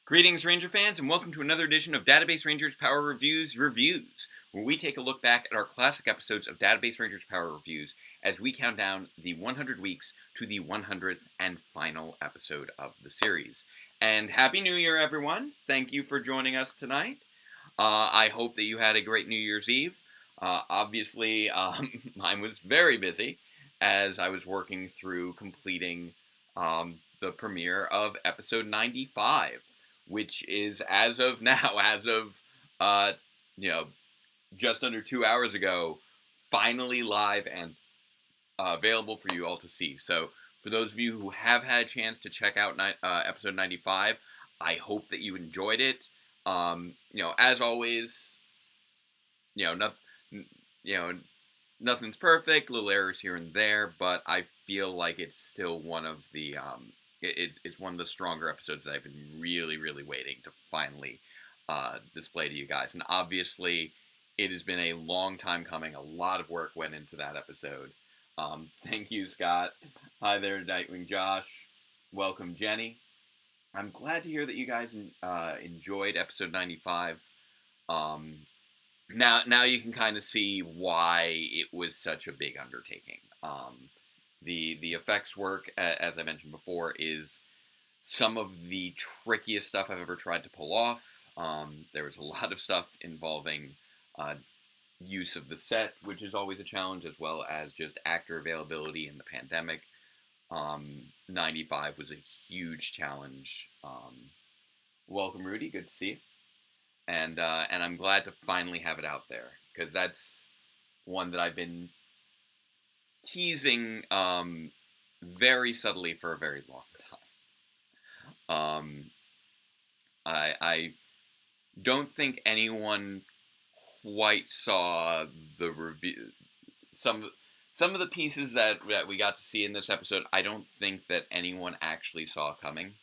Greetings, Ranger fans, and welcome to another edition of Database Rangers Power Reviews, where we take a look back at our classic episodes of Database Rangers Power Reviews as we count down the 100 weeks to the 100th and final episode of the series. And Happy New Year, everyone! Thank you for joining us tonight. I hope that you had a great New Year's Eve. Obviously, mine was very busy as I was working through completing the premiere of episode 95. Which is, as of now, just under 2 hours ago, finally live and available for you all to see. So, for those of you who have had a chance to check out episode 95, I hope that you enjoyed it. As always, nothing's perfect, little errors here and there, but I feel like it's still one of the It's one of the stronger episodes that I've been really, really waiting to finally display to you guys. And obviously, it has been a long time coming. A lot of work went into that episode. Thank you, Scott. Hi there, Nightwing Josh. Welcome, Jenny. I'm glad to hear that you guys enjoyed episode 95. Now you can kind of see why it was such a big undertaking. The effects work, as I mentioned before, is some of the trickiest stuff I've ever tried to pull off. There was a lot of stuff involving use of the set, which is always a challenge, as well as just actor availability in the pandemic. 95 was a huge challenge. Welcome, Rudy. Good to see you. And I'm glad to finally have it out there, because that's one that I've been teasing very subtly for a very long time. I don't think anyone quite saw the review. Some of the pieces that we got to see in this episode, I don't think that anyone actually saw coming,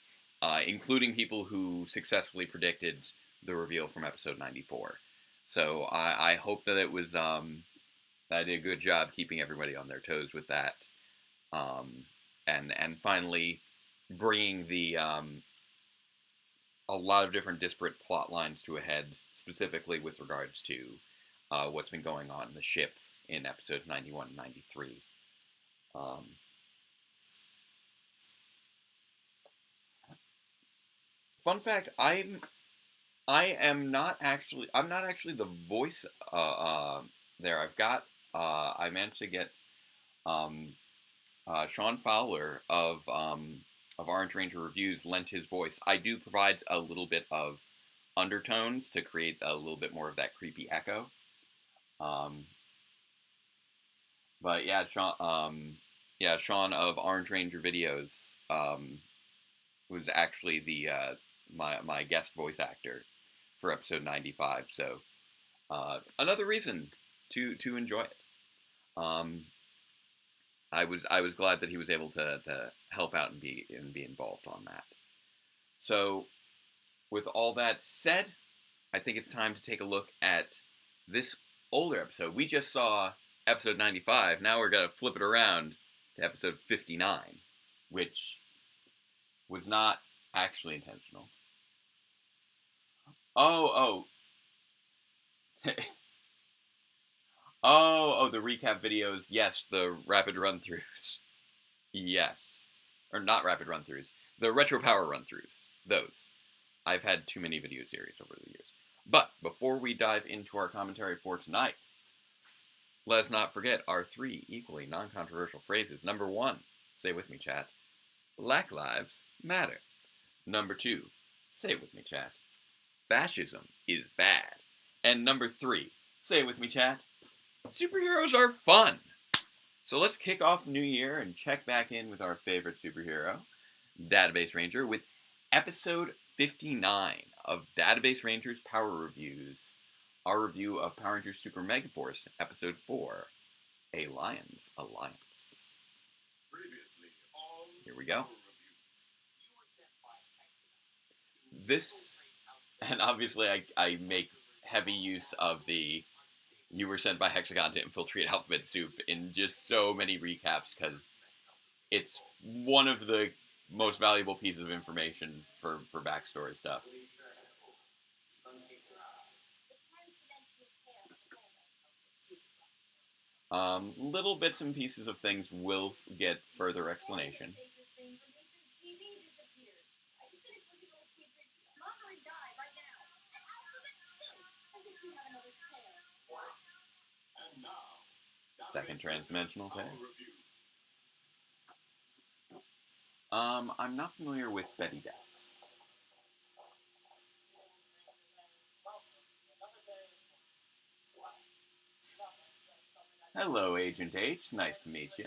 including people who successfully predicted the reveal from episode 94. So I hope that it was I did a good job keeping everybody on their toes with that, and finally bringing a lot of different disparate plot lines to a head, specifically with regards to what's been going on in the ship in episodes 91 and 93. Fun fact: I'm not actually the voice there. I managed to get Sean Fowler of Orange Ranger Reviews lent his voice. I do provide a little bit of undertones to create a little bit more of that creepy echo. But yeah, Sean of Orange Ranger Videos was actually the my guest voice actor for episode 95. So another reason to enjoy it. I was glad that he was able to help out and be involved on that. So, with all that said, I think it's time to take a look at this older episode. We just saw episode 95. Now we're gonna flip it around to episode 59, which was not actually intentional. Oh. Oh, the recap videos. Yes, the rapid run-throughs. Yes. Or not rapid run-throughs. The retro power run-throughs. Those. I've had too many video series over the years. But before we dive into our commentary for tonight, let's not forget our 3 equally non-controversial phrases. Number 1, say with me, chat, Black Lives Matter. Number 2, say with me, chat, fascism is bad. And number 3, say with me, chat, superheroes are fun! So let's kick off the new year and check back in with our favorite superhero, Database Ranger, with episode 59 of Database Rangers Power Reviews, our review of Power Rangers Super Megaforce, episode 4, A Lion's Alliance. Here we go. This, and obviously I make heavy use of the "you were sent by Hexagon to infiltrate Alphabet Soup" in just so many recaps, because it's one of the most valuable pieces of information for backstory stuff. Little bits and pieces of things will get further explanation. Second transdimensional tale. I'm not familiar with Betty Deaths. Hello, Agent H. Nice to meet you.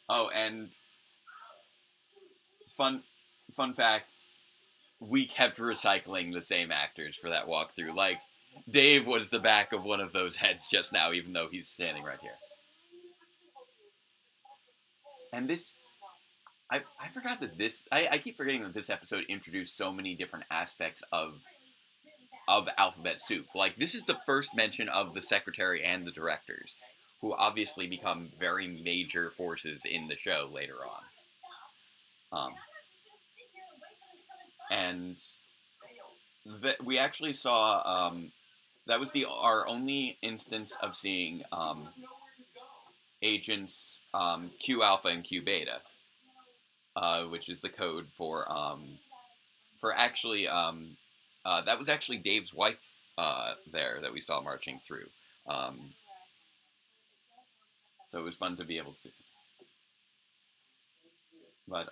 Oh, and fun fact, we kept recycling the same actors for that walkthrough. Like, Dave was the back of one of those heads just now, even though he's standing right here. And this, I forgot that this, I keep forgetting that this episode introduced so many different aspects of Alphabet Soup. Like, this is the first mention of the secretary and the directors, who obviously become very major forces in the show later on. And we actually saw, that was our only instance of seeing agents Q Alpha and Q Beta, which is the code for actually, that was actually Dave's wife there that we saw marching through. So it was fun to be able to see. But,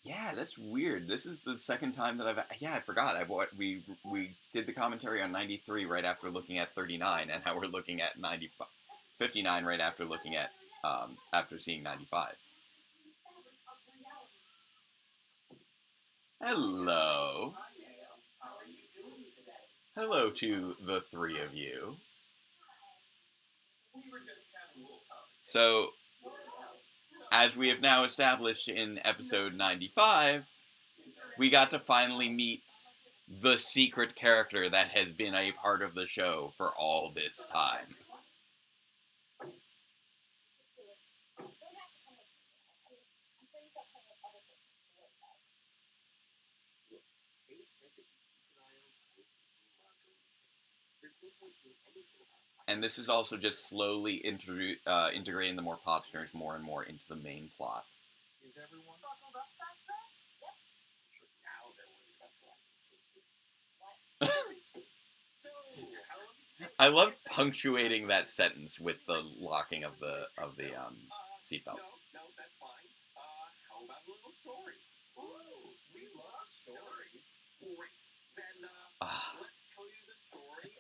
yeah, that's weird. This is the second time that I forgot. We did the commentary on 93 right after looking at 39, and now we're looking at 59 right after looking at, after seeing 95. Hello. Hello to the three of you. So, as we have now established in episode 95, we got to finally meet the secret character that has been a part of the show for all this time. And this is also just slowly integrating the more Popsters more and more into the main plot. Is everyone buckled up back there? Yep. I love punctuating that sentence with the locking of the seatbelt. No, that's fine. How about a little story? Ooh, we love stories. Great. Then let's tell you the story of.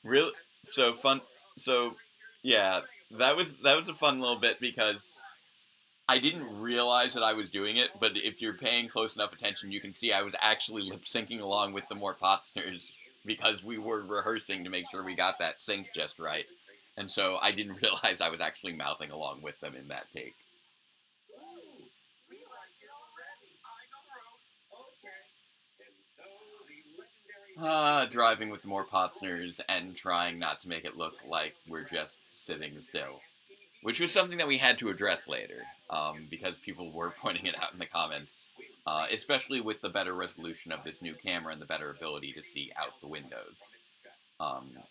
Really? So fun. So, yeah, that was a fun little bit because I didn't realize that I was doing it, but if you're paying close enough attention, you can see I was actually lip-syncing along with the more Popsters because we were rehearsing to make sure we got that sync just right. And so I didn't realize I was actually mouthing along with them in that take. Driving with the more Popsters and trying not to make it look like we're just sitting still. Which was something that we had to address later, because people were pointing it out in the comments, especially with the better resolution of this new camera and the better ability to see out the windows.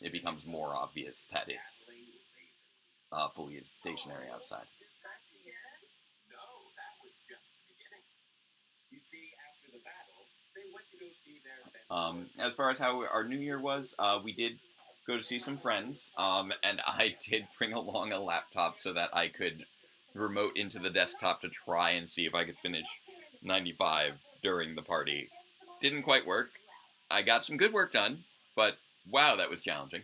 It becomes more obvious that it's fully stationary outside. As far as how our New Year was, we did go to see some friends, and I did bring along a laptop so that I could remote into the desktop to try and see if I could finish 95 during the party. Didn't quite work. I got some good work done, but wow, that was challenging.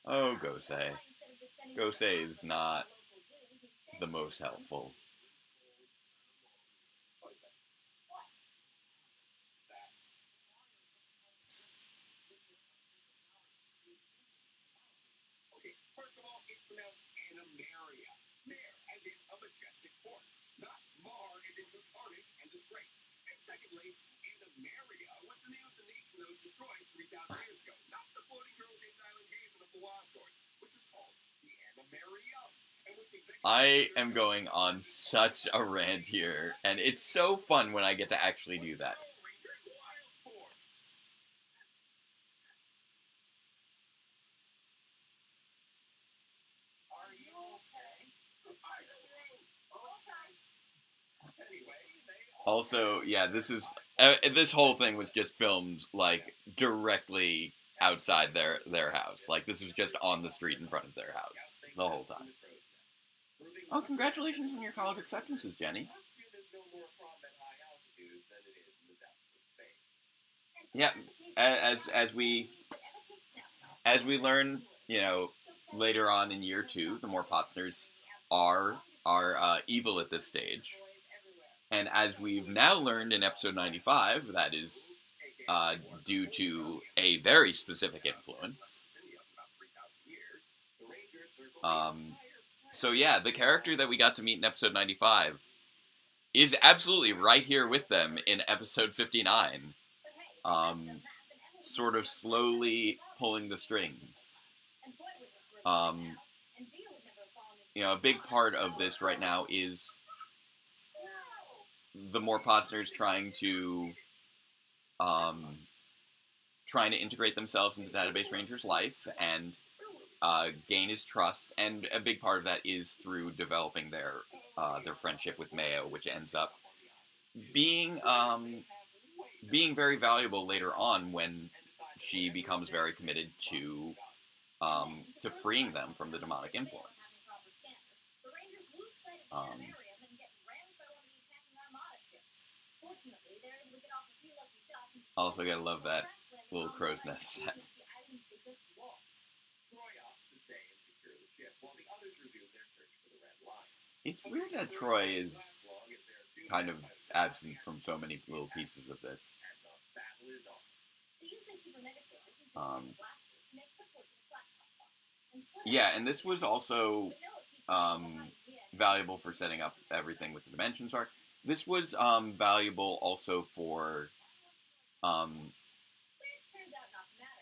Oh, Gosei. Gosei is not the most helpful. I am going on such a rant here, and it's so fun when I get to actually do that. Also, yeah, this whole thing was just filmed like directly outside their house. Like this is just on the street in front of their house the whole time. Oh, congratulations on your college acceptances, Jenny. Yeah, as we learn, later on in year two, the more Pottsners are evil at this stage, and as we've now learned in episode 95, that is due to a very specific influence. So yeah, the character that we got to meet in episode 95 is absolutely right here with them in episode 59, sort of slowly pulling the strings. A big part of this right now is the more Pottsners trying to integrate themselves into Database Ranger's life and gain his trust, and a big part of that is through developing their friendship with Mayo, which ends up being very valuable later on when she becomes very committed to freeing them from the demonic influence. Also, gotta love that little crow's nest set. It's weird that Troy is kind of absent from so many little pieces of this. Yeah, and this was also valuable for setting up everything with the Dimensions arc. This was valuable also for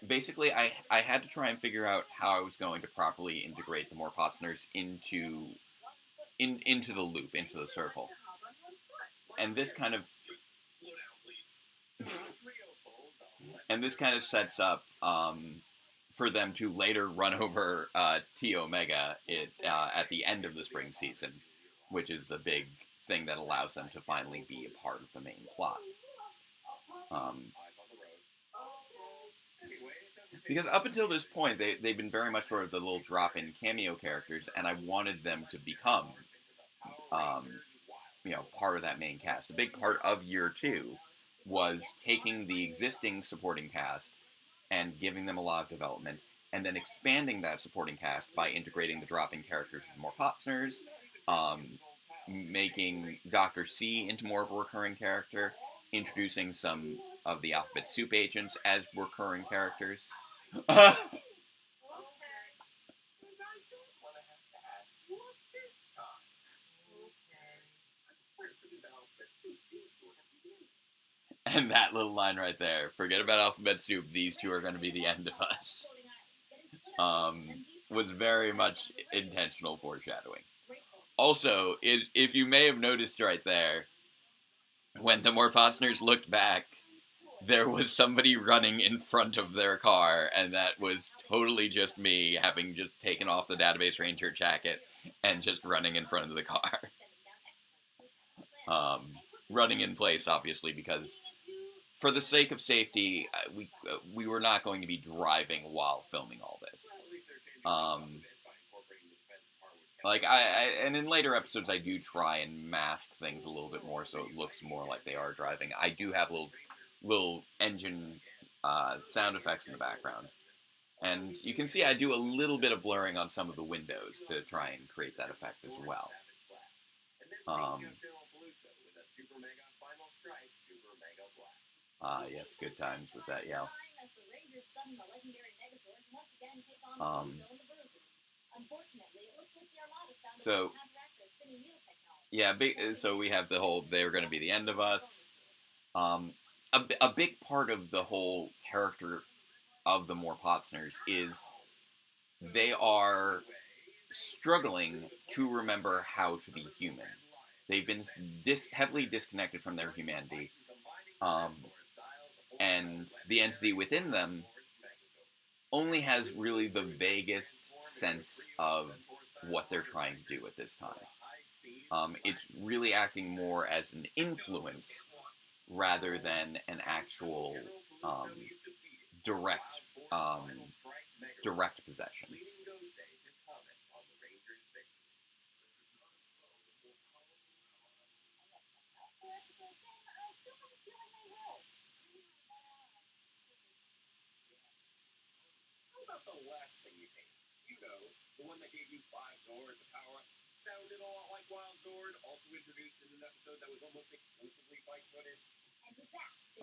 basically I had to try and figure out how I was going to properly integrate the more Pottsners into the loop, into the circle. And this kind of sets up for them to later run over T Omega at the end of the spring season, which is the big thing that allows them to finally be a part of the main plot. Because up until this point, they've been very much sort of the little drop-in cameo characters, and I wanted them to become, part of that main cast. A big part of year two was taking the existing supporting cast and giving them a lot of development, and then expanding that supporting cast by integrating the drop-in characters with more Pottsners, making Dr. C into more of a recurring character, introducing some of the Alphabet Soup agents as recurring characters. And that little line right there, forget about Alphabet Soup, these two are going to be the end of us, was very much intentional foreshadowing. Also, if you may have noticed right there, when the more Pottsners looked back, there was somebody running in front of their car, and that was totally just me, having just taken off the Database Ranger jacket and just running in front of the car. Running in place, obviously, because for the sake of safety, we were not going to be driving while filming all this. And in later episodes, I do try and mask things a little bit more so it looks more like they are driving. I do have little engine sound effects in the background. And you can see I do a little bit of blurring on some of the windows to try and create that effect as well. Yes, good times with that yell. So, yeah, so we have the whole "they're going to be the end of us." Um, a big part of the whole character of the Morpotsners is they are struggling to remember how to be human. They've been heavily disconnected from their humanity, um, and the entity within them only has really the vaguest sense of what they're trying to do at this time. It's really acting more as an influence rather than an actual um, direct um, direct possession.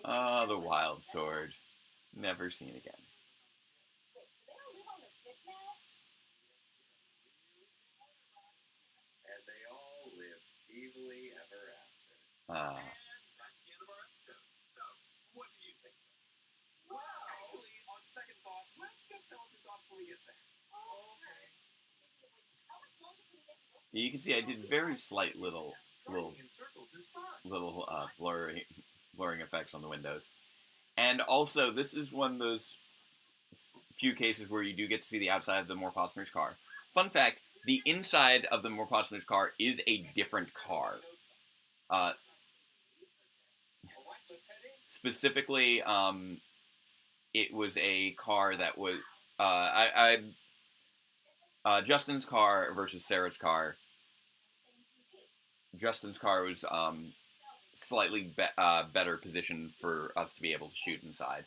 Ah, the Wild Sword. Never seen again. Ah. You can see I did very slight little blurring effects on the windows. And also, this is one of those few cases where you do get to see the outside of the Morpotsner's car. Fun fact: the inside of the Morpotsner's car is a different car. Uh, Specifically, it was a car that was Justin's car versus Sarah's car. Justin's car was slightly better positioned for us to be able to shoot inside.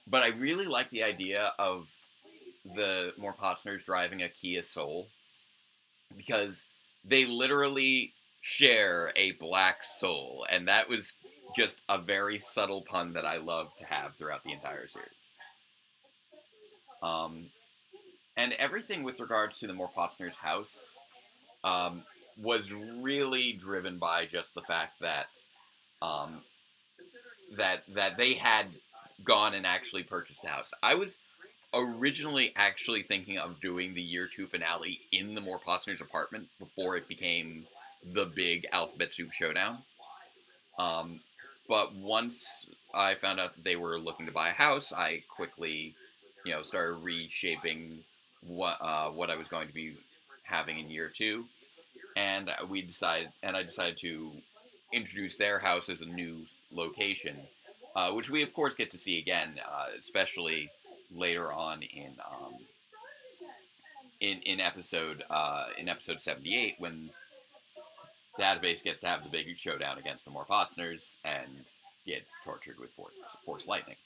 But I really like the idea of the Morpotsners driving a Kia Soul because they literally share a black soul, and that was just a very subtle pun that I love to have throughout the entire series. And everything with regards to the Morpotsners' house was really driven by just the fact that um, that they had gone and actually purchased a house. I was originally actually thinking of doing the year 2 finale in the Morpotsners' apartment before it became the big Alphabet Soup showdown. But once I found out that they were looking to buy a house, I quickly, started reshaping what I was going to be having in year 2, and I decided to introduce their house as a new location, which we of course get to see again, especially later on in episode 78 when Database gets to have the big showdown against the Morpotsners and gets tortured with force lightning.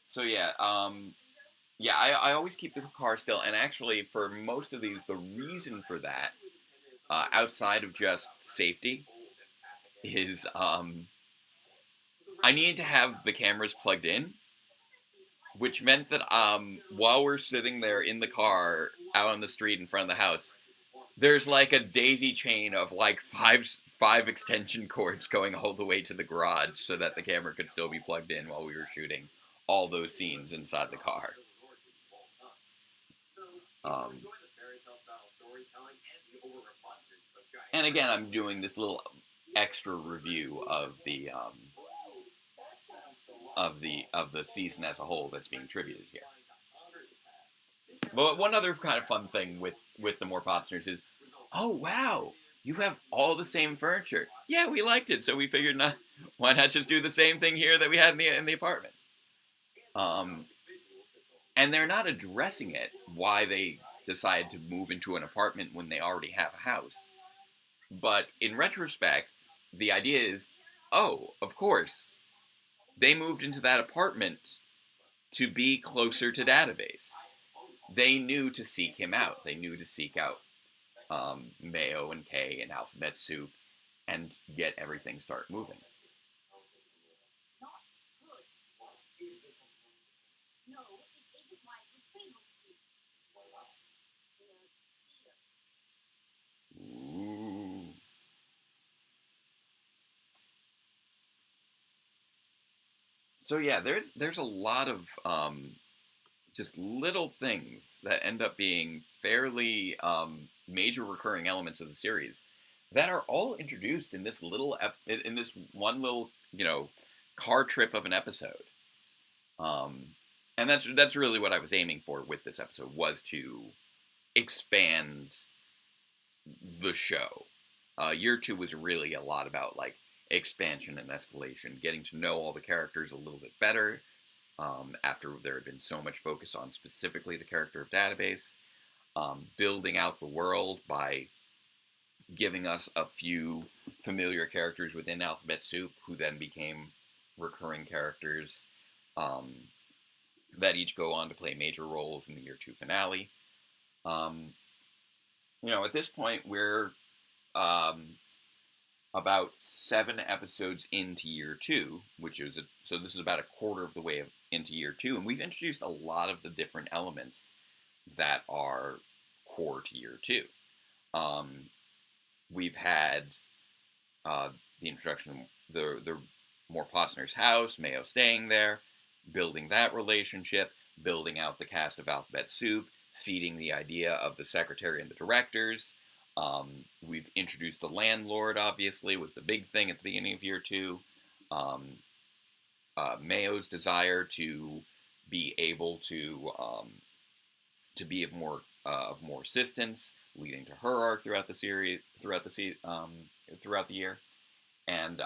So yeah, I always keep the car still, and actually for most of these, the reason for that, outside of just safety, is I needed to have the cameras plugged in, which meant that while we're sitting there in the car out on the street in front of the house, there's like a daisy chain of like five extension cords going all the way to the garage so that the camera could still be plugged in while we were shooting all those scenes inside the car. And again, I'm doing this little extra review of the season as a whole that's being tributed here. But one other kind of fun thing with the Morpotsners is, oh wow, you have all the same furniture. Yeah, we liked it, so we figured why not just do the same thing here that we had in the apartment. And they're not addressing it why they decided to move into an apartment when they already have a house. But in retrospect, the idea is, oh, of course, they moved into that apartment to be closer to Database. They knew to seek him out. They knew to seek out Mayo and Kay and Alphabet Soup and get everything start moving. Ooh. So yeah, there's a lot of just little things that end up being fairly major recurring elements of the series that are all introduced in this in this one little car trip of an episode. And that's really what I was aiming for with this episode, was to expand the show. Year 2 was really a lot about like expansion and escalation, getting to know all the characters a little bit better. After there had been so much focus on specifically the character of Database, building out the world by giving us a few familiar characters within Alphabet Soup, who then became recurring characters that each go on to play major roles in the Year 2 finale. At this point, we're about 7 episodes into Year 2, so this is about a quarter of the way into Year 2, and we've introduced a lot of the different elements that are core to Year 2. We've had the introduction of the Morplotzner's house, Mayo staying there, building that relationship, building out the cast of Alphabet Soup, seeding the idea of the secretary and the directors. We've introduced the landlord, obviously, was the big thing at the beginning of Year 2. Mayo's desire to be able to be of more assistance, leading to her arc throughout the series, throughout the year, and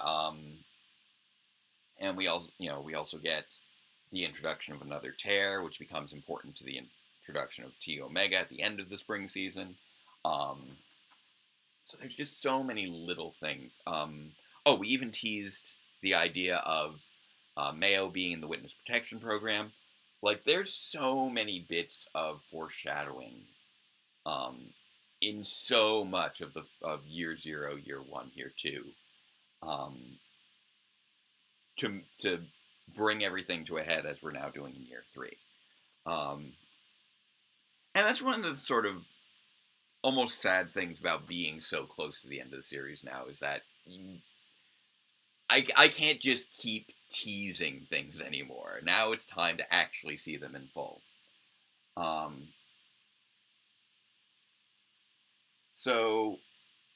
we also get the introduction of another tear, which becomes important to the introduction of T Omega at the end of the spring season. So there's just so many little things. We even teased the idea of Mayo being in the Witness Protection Program. Like, there's so many bits of foreshadowing in so much of Year 0, Year 1, Year 2, to bring everything to a head as we're now doing in Year 3. And that's one of the sort of almost sad things about being so close to the end of the series now, is that I can't just keep teasing things anymore. Now it's time to actually see them in full. So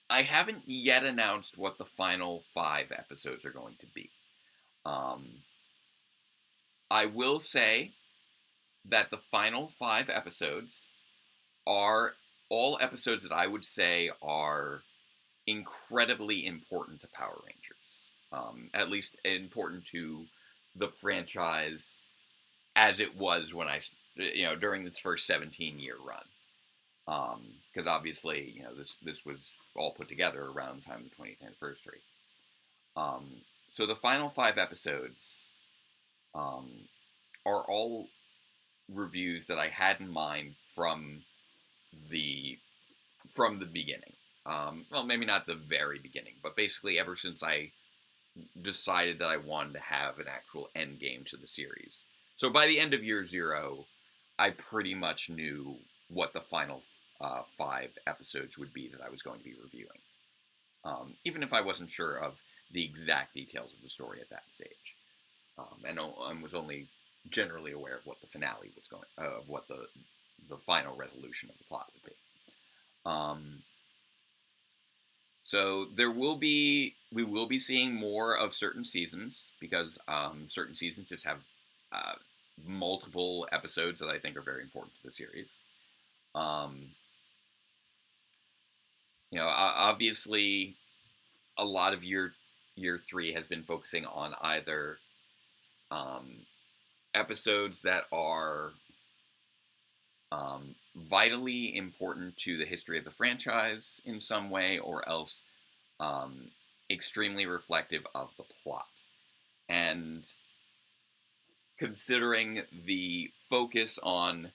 I haven't yet announced what the final 5 episodes are going to be. I will say that the final 5 episodes are all episodes that I would say are incredibly important to Power Rangers. At least important to the franchise as it was when during this first 17-year run. Because obviously, this was all put together around the time of the 20th anniversary. So the final 5 episodes are all reviews that I had in mind from the beginning. Well, maybe not the very beginning, but basically ever since I decided that I wanted to have an actual end game to the series. So by the end of Year 0, I pretty much knew what the final 5 episodes would be that I was going to be reviewing. Even if I wasn't sure of the exact details of the story at that stage. And I was only generally aware of what the finale was of what the final resolution of the plot would be. So we will be seeing more of certain seasons, because certain seasons just have multiple episodes that I think are very important to the series. Obviously, a lot of Year 3 has been focusing on either episodes that are vitally important to the history of the franchise in some way, or else extremely reflective of the plot. And considering the focus on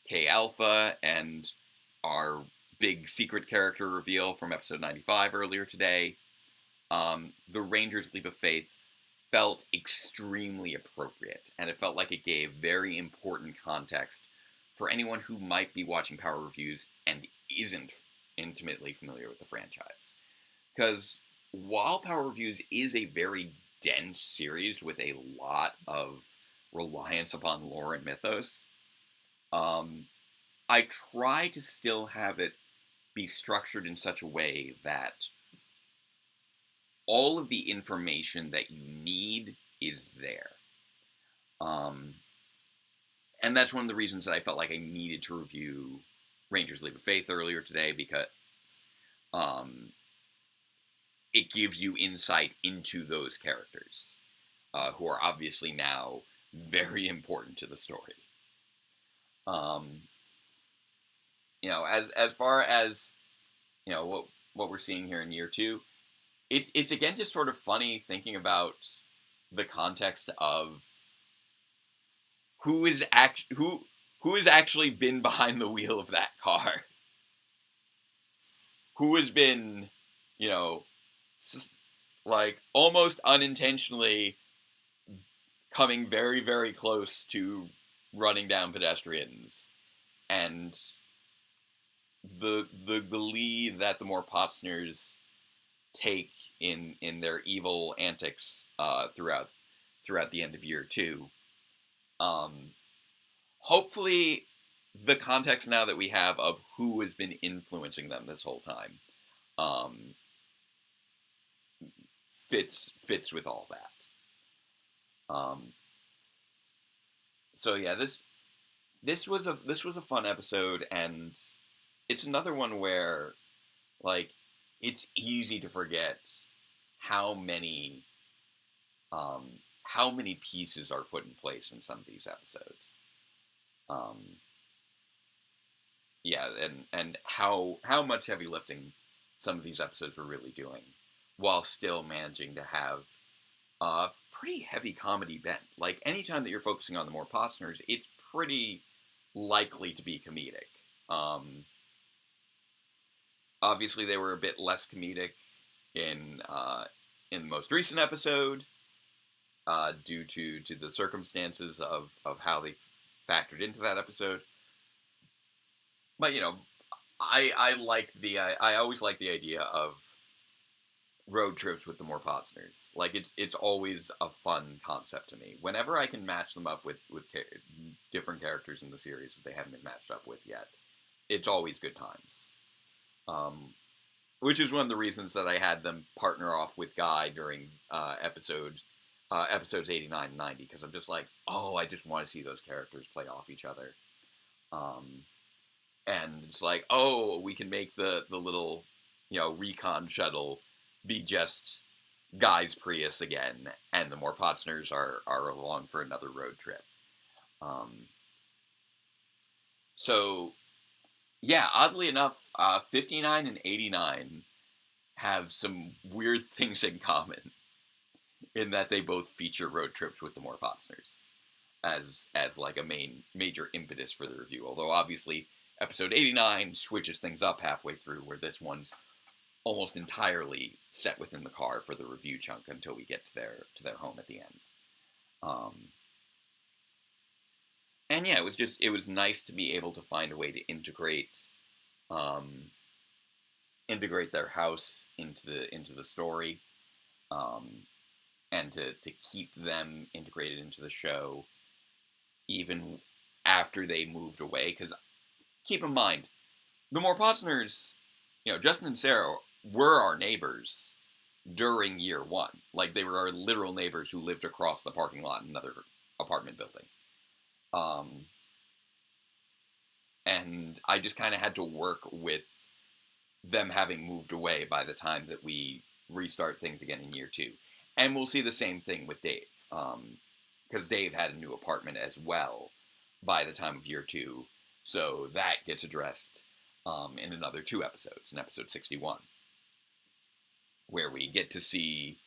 K Alpha and our big secret character reveal from episode 95 earlier today, the Rangers Leap of Faith felt extremely appropriate, and it felt like it gave very important context for anyone who might be watching Power reviews and isn't intimately familiar with the franchise. Because while Power Reviews is a very dense series with a lot of reliance upon lore and mythos, I try to still have it be structured in such a way that all of the information that you need is there. And that's one of the reasons that I felt like I needed to review Rangers Leap of Faith earlier today, because it gives you insight into those characters, who are obviously now very important to the story. As far as, what we're seeing here in year 2, it's again just sort of funny thinking about the context of who has actually been behind the wheel of that car, who has been, like almost unintentionally coming very, very close to running down pedestrians, and the lead that the more Potsners take in their evil antics throughout the end of year 2. Hopefully the context now that we have of who has been influencing them this whole time fits with all that. So yeah, this was a fun episode, and it's another one where, like, it's easy to forget how many pieces are put in place in some of these episodes. And how much heavy lifting some of these episodes were really doing, while still managing to have a pretty heavy comedy bent. Like, anytime that you're focusing on the more Potsners, it's pretty likely to be comedic. Obviously, they were a bit less comedic in the most recent episode, due to the circumstances of how they factored into that episode. But I always like the idea of road trips with the more Potsners. Like, it's always a fun concept to me. Whenever I can match them up with different characters in the series that they haven't been matched up with yet, it's always good times. Which is one of the reasons that I had them partner off with Guy during episodes 89 and 90, because I'm just like, I just want to see those characters play off each other. And it's like, we can make the little, recon shuttle be just Guy's Prius again, and the more Potsners are along for another road trip. So, yeah, oddly enough, 59 and 89 have some weird things in common, in that they both feature road trips with the more Potsners as like a major impetus for the review. Although obviously episode 89 switches things up halfway through, where this one's almost entirely set within the car for the review chunk until we get to their home at the end. And yeah, it was nice to be able to find a way to integrate their house into the story, and to keep them integrated into the show even after they moved away. Because keep in mind, the more Potsners, Justin and Sarah were our neighbors during year 1. Like, they were our literal neighbors who lived across the parking lot in another apartment building. And I just kind of had to work with them having moved away by the time that we restart things again in year 2. And we'll see the same thing with Dave, because Dave had a new apartment as well by the time of year 2, so that gets addressed in another 2 episodes, in episode 61, where we get to see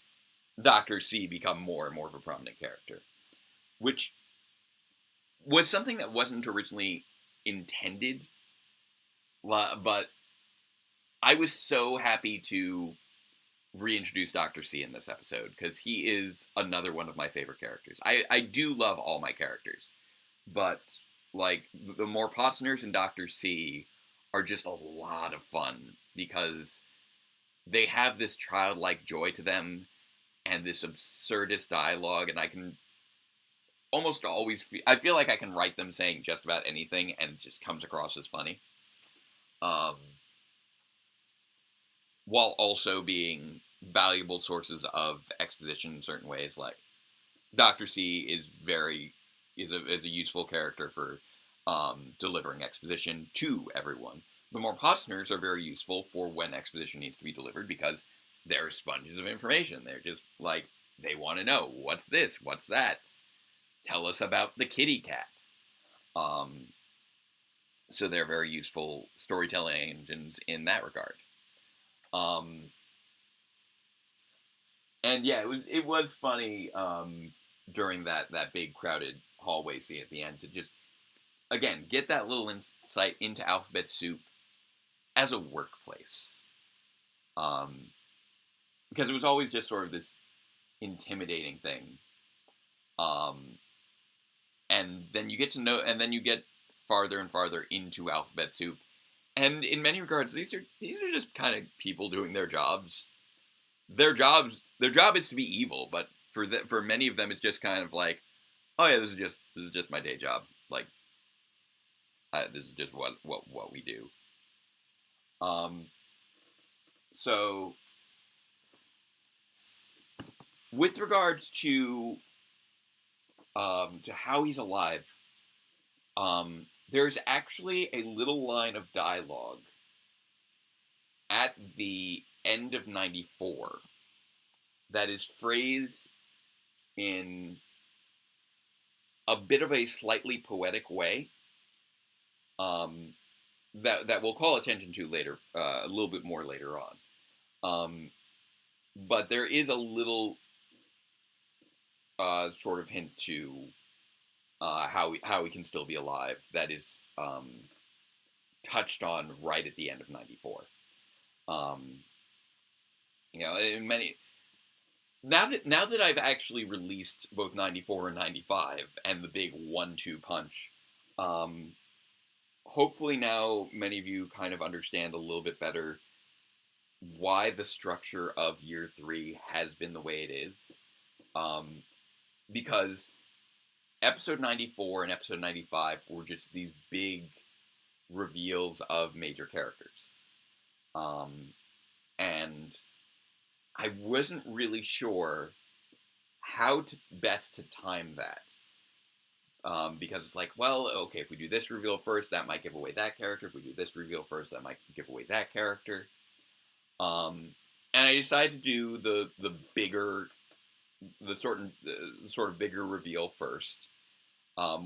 Dr. C become more and more of a prominent character, which was something that wasn't originally intended, but I was so happy to reintroduce Dr. C in this episode, because he is another one of my favorite characters. I do love all my characters, but, like, the more Potsners and Dr. C are just a lot of fun, because they have this childlike joy to them, and this absurdist dialogue, and I can almost always I feel like I can write them saying just about anything, and it just comes across as funny. Um, while also being valuable sources of exposition in certain ways. Like, Dr. C is a useful character for delivering exposition to everyone. The more Potsners are very useful for when exposition needs to be delivered, because they're sponges of information. They're just like, they want to know, what's this, what's that, tell us about the kitty cat. So they're very useful storytelling engines in that regard. And yeah, it was funny during that big crowded hallway scene at the end to just, again, get that little insight into Alphabet Soup as a workplace. Because it was always just sort of this intimidating thing. And then you get to know, and then you get farther and farther into Alphabet Soup. And in many regards, these are just kind of people doing their jobs. Their job is to be evil, but for many of them, it's just kind of like, oh yeah, this is just my day job. Like, this is just what we do. So with regards to how he's alive, there's actually a little line of dialogue at the end of 94 that is phrased in a bit of a slightly poetic way, that we'll call attention to later, a little bit more later on. But there is a little sort of hint to how he can still be alive that is touched on right at the end of 94. In many, now that I've actually released both 94 and 95 and the big 1-2 punch, hopefully now many of you kind of understand a little bit better why the structure of year 3 has been the way it is. Because episode 94 and episode 95 were just these big reveals of major characters. And I wasn't really sure how best to time that. Because it's like, well, okay, if we do this reveal first, that might give away that character. If we do this reveal first, that might give away that character. And I decided to do the sort of bigger reveal first,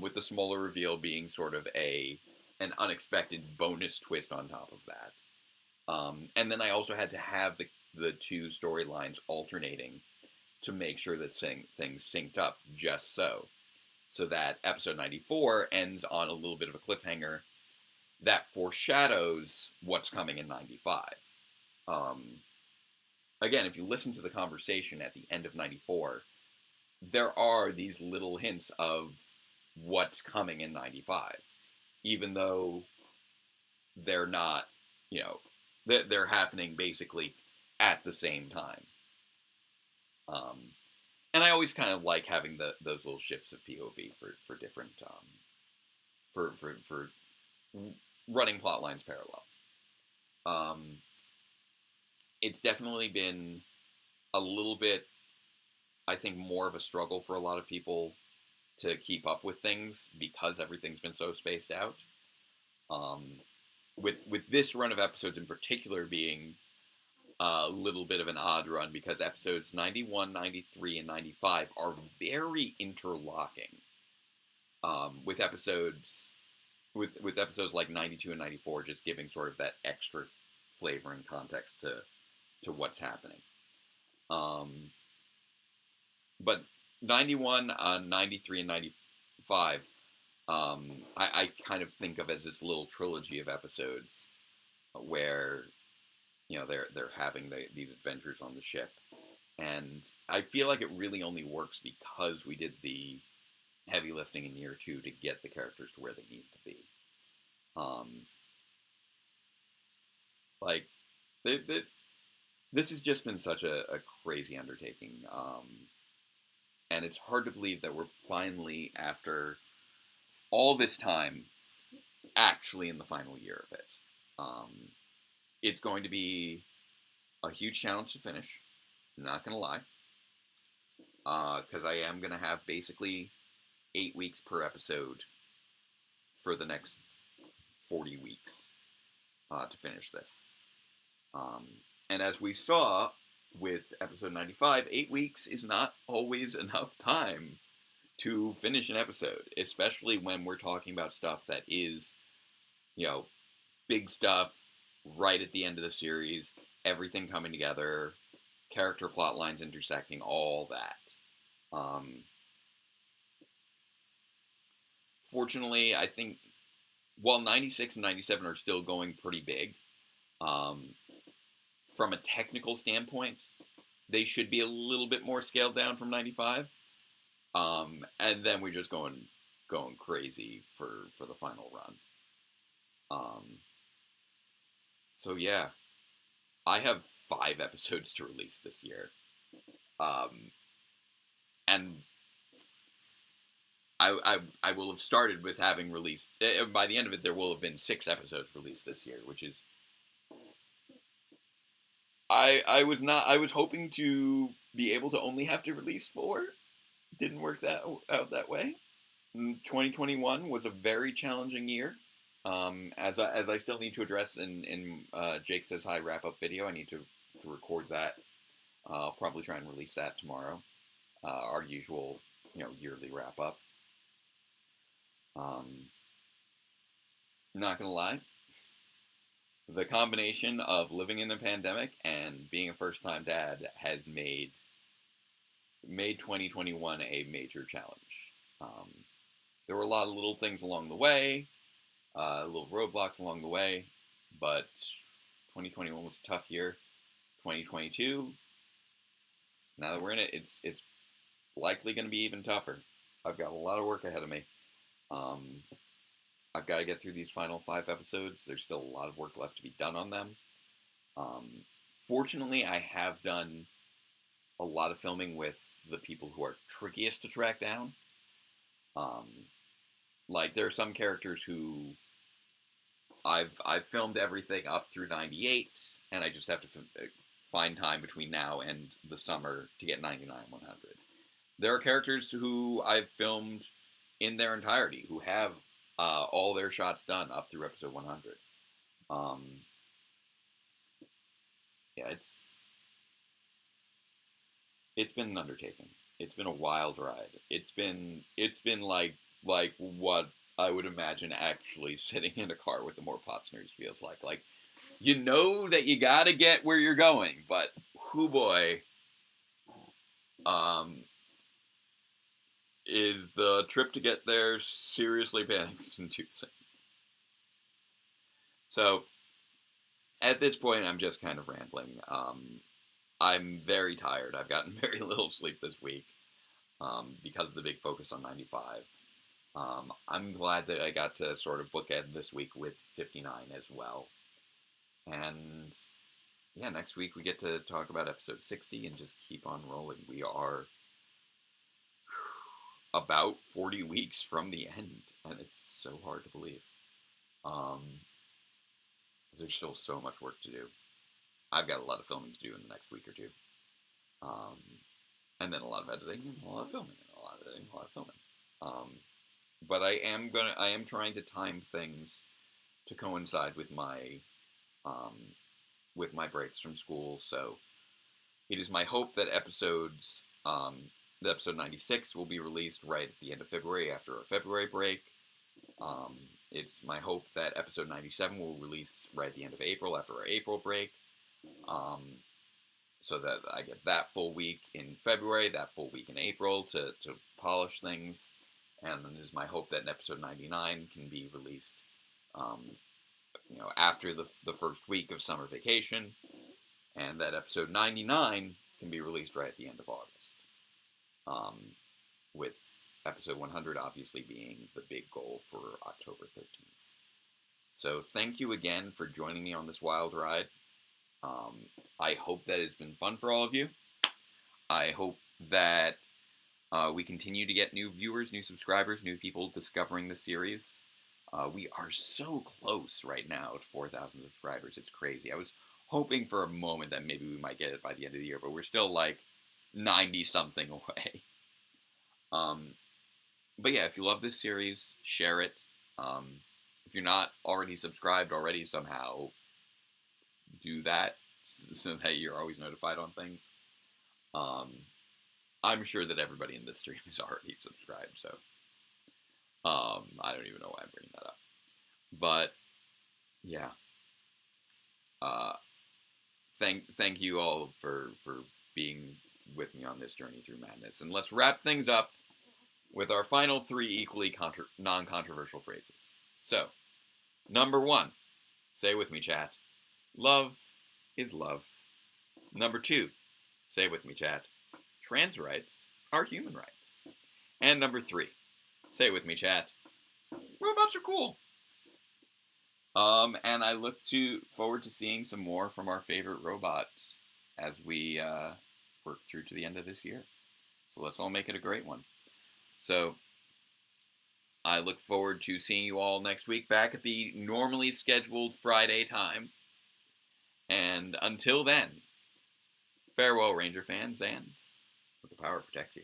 with the smaller reveal being sort of an unexpected bonus twist on top of that. And then I also had to have the two storylines alternating to make sure that things synced up just so that episode 94 ends on a little bit of a cliffhanger that foreshadows what's coming in 95. Again, if you listen to the conversation at the end of 94, there are these little hints of what's coming in 95, even though they're not, they're happening basically at the same time. And I always kind of like having those little shifts of POV for different, for running plot lines parallel. It's definitely been a little bit, I think, more of a struggle for a lot of people to keep up with things because everything's been so spaced out. With this run of episodes in particular being a little bit of an odd run, because episodes 91, 93, and 95 are very interlocking. With episodes like 92 and 94 just giving sort of that extra flavor and context to what's happening. But 91, 93, and 95 I kind of think of as this little trilogy of episodes where they're having these adventures on the ship, and I feel like it really only works because we did the heavy lifting in year 2 to get the characters to where they need to be. Like this has just been such a crazy undertaking, and it's hard to believe that we're finally, after all this time, actually in the final year of it. It's going to be a huge challenge to finish, not gonna lie, because I am gonna have basically 8 weeks per episode for the next 40 weeks to finish this. And as we saw with episode 95, 8 weeks is not always enough time to finish an episode, especially when we're talking about stuff that is, big stuff right at the end of the series, everything coming together, character plot lines intersecting, all that. Fortunately, I think while 96 and 97 are still going pretty big, from a technical standpoint, they should be a little bit more scaled down from 95. And then we're just going crazy for the final run. So yeah, I have 5 episodes to release this year. And I will have started with having released, by the end of it, there will have been 6 episodes released this year, which is, I was hoping to be able to only have to release 4. Didn't work out that way. 2021 was a very challenging year. As I still need to address in Jake Says Hi wrap-up video, I need to record that. I'll probably try and release that tomorrow. Our usual, yearly wrap-up. Not gonna lie, the combination of living in a pandemic and being a first-time dad has made 2021 a major challenge. There were a lot of little things along the way, little roadblocks along the way, but 2021 was a tough year. 2022, now that we're in it, it's likely going to be even tougher. I've got a lot of work ahead of me. I've got to get through these final 5 episodes. There's still a lot of work left to be done on them. Fortunately, I have done a lot of filming with the people who are trickiest to track down. Like, there are some characters who I've filmed everything up through 98, and I just have to find time between now and the summer to get 99, 100. There are characters who I've filmed in their entirety, who have all their shots done up through episode 100. Yeah, it's been an undertaking. It's been a wild ride. It's been like what I would imagine actually sitting in a car with the more Potsners feels like. Like, you know that you gotta get where you're going, but whoo boy, is the trip to get there seriously panic-inducing. So, at this point, I'm just kind of rambling. I'm very tired. I've gotten very little sleep this week because of the big focus on 95. I'm glad that I got to sort of bookend this week with 59 as well. And yeah, next week we get to talk about episode 60 and just keep on rolling. We are about 40 weeks from the end, and it's so hard to believe. There's still so much work to do. I've got a lot of filming to do in the next week or 2. And then a lot of editing, and a lot of filming, and a lot of editing, a lot of filming. But I am trying to time things to coincide with my breaks from school. So it is my hope that episode 96 will be released right at the end of February after our February break. It's my hope that episode 97 will release right at the end of April after our April break. So that I get that full week in February, that full week in April to polish things. And it is my hope that episode 99 can be released, after the first week of summer vacation, and that episode 99 can be released right at the end of August. With episode 100 obviously being the big goal for October 13th. So thank you again for joining me on this wild ride. I hope that it's been fun for all of you. I hope that we continue to get new viewers, new subscribers, new people discovering the series. We are so close right now to 4,000 subscribers. It's crazy. I was hoping for a moment that maybe we might get it by the end of the year, but we're still like 90-something away. But yeah, if you love this series, share it. If you're not already subscribed already, somehow do that so that you're always notified on things. I'm sure that everybody in this stream is already subscribed, so I don't even know why I'm bringing that up. But yeah, thank you all for being with me on this journey through madness, and let's wrap things up with our final 3 equally non-controversial phrases. So, number 1, say with me, chat. Love is love. Number 2, say with me, chat. Trans rights are human rights. And number 3, say with me, chat. Robots are cool. And I look forward to seeing some more from our favorite robots as we work through to the end of this year. So let's all make it a great one. So I look forward to seeing you all next week back at the normally scheduled Friday time. And until then, farewell, Ranger fans, and let the power protect you.